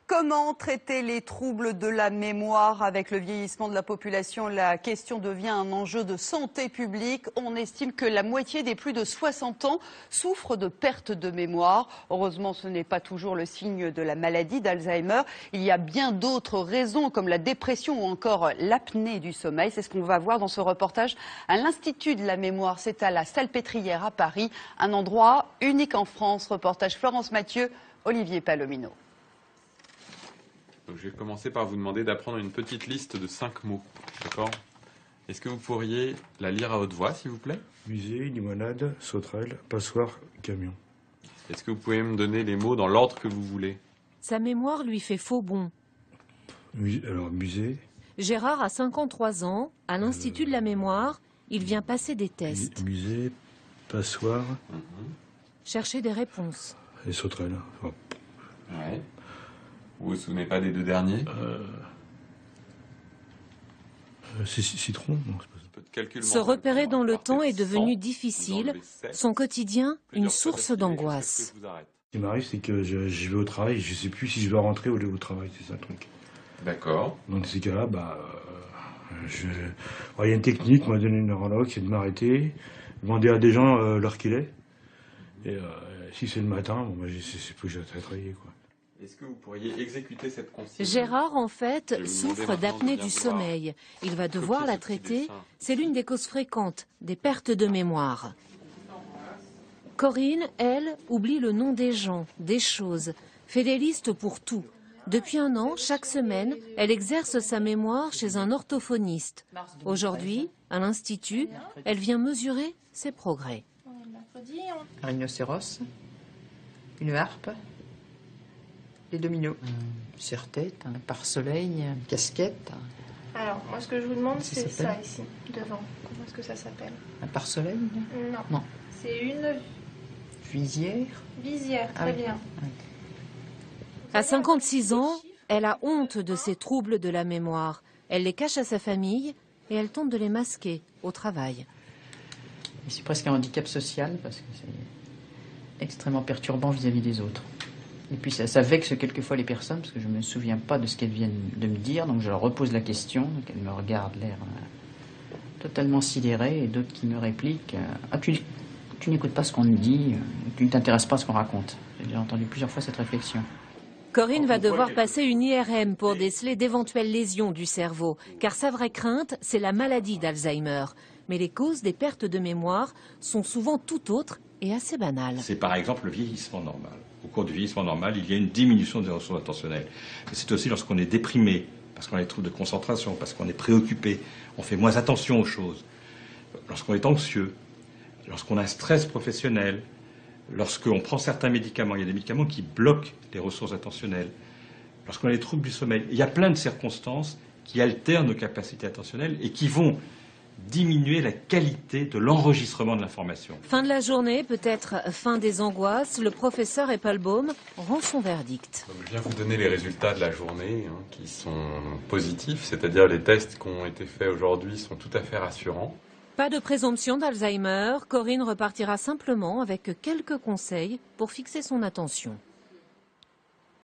Comment traiter les troubles de la mémoire avec le vieillissement de la population? La question devient un enjeu de santé publique. On estime que la moitié des plus de 60 ans souffrent de perte de mémoire. Heureusement, ce n'est pas toujours le signe de la maladie d'Alzheimer. Il y a bien d'autres raisons comme la dépression ou encore l'apnée du sommeil. C'est ce qu'on va voir dans ce reportage à l'Institut de la mémoire. C'est à la Salpêtrière à Paris, un endroit unique en France. Reportage Florence Mathieu, Olivier Palomino. Donc, je vais commencer par vous demander d'apprendre une petite liste de 5 mots. D'accord? Est-ce que vous pourriez la lire à haute voix, s'il vous plaît? Musée, limonade, sauterelle, passoire, camion. Est-ce que vous pouvez me donner les mots dans l'ordre que vous voulez? Sa mémoire lui fait faux bond. Alors, musée. Gérard a 53 ans. À l'Institut de la mémoire, il vient passer des tests. Musée, passoire. Chercher des réponses. Et sauterelle. Oh. Ouais. Vous vous souvenez pas des deux derniers? C'est citron? Non, c'est pas ça. Se repérer dans le temps est devenu difficile. Son quotidien, une source d'angoisse. Ce qui m'arrive, c'est que je vais au travail, je sais plus si je dois rentrer au travail, c'est ça le truc. D'accord. Donc dans ces cas-là, il y a une technique, on m'a donné une horloge, c'est de m'arrêter, demander à des gens l'heure qu'il est. Et si c'est le matin, c'est plus que j'ai travaillé, quoi. Est-ce que vous pourriez exécuter cette consigne? Gérard, en fait, souffre d'apnée du sommeil. Il va devoir la traiter. C'est l'une des causes fréquentes des pertes de mémoire. Corinne, elle, oublie le nom des gens, des choses, fait des listes pour tout. Depuis 1 an, chaque semaine, elle exerce sa mémoire chez un orthophoniste. Aujourd'hui, à l'Institut, elle vient mesurer ses progrès. Un rhinocéros, une harpe, les dominos, serre-tête, un pare-soleil, une casquette. Alors, moi, ce que je vous demande, c'est ça ici, devant. Comment est-ce que ça s'appelle? Un pare-soleil? Non. C'est une visière. Visière, très bien. Oui. À 56 ans, elle a honte de ses troubles de la mémoire. Elle les cache à sa famille et elle tente de les masquer au travail. C'est presque un handicap social parce que c'est extrêmement perturbant vis-à-vis des autres. Et puis ça vexe quelquefois les personnes parce que je ne me souviens pas de ce qu'elles viennent de me dire, donc je leur repose la question, donc elles me regardent l'air totalement sidéré, et d'autres qui me répliquent « Ah, tu n'écoutes pas ce qu'on nous dit, tu ne t'intéresses pas à ce qu'on raconte ». J'ai déjà entendu plusieurs fois cette réflexion. Corinne va devoir passer une IRM pour déceler d'éventuelles lésions du cerveau, car sa vraie crainte, c'est la maladie d'Alzheimer. Mais les causes des pertes de mémoire sont souvent tout autres et assez banales. C'est par exemple le vieillissement normal. Au cours du vieillissement normal, il y a une diminution des ressources attentionnelles. C'est aussi lorsqu'on est déprimé, parce qu'on a des troubles de concentration, parce qu'on est préoccupé, on fait moins attention aux choses. Lorsqu'on est anxieux, lorsqu'on a un stress professionnel, lorsqu'on prend certains médicaments, il y a des médicaments qui bloquent les ressources attentionnelles. Lorsqu'on a des troubles du sommeil, il y a plein de circonstances qui altèrent nos capacités attentionnelles et qui vont diminuer la qualité de l'enregistrement de l'information. Fin de la journée, peut-être fin des angoisses, le professeur Eppelbaum rend son verdict. Donc, je viens vous donner les résultats de la journée qui sont positifs, c'est-à-dire les tests qui ont été faits aujourd'hui sont tout à fait rassurants. Pas de présomption d'Alzheimer, Corinne repartira simplement avec quelques conseils pour fixer son attention.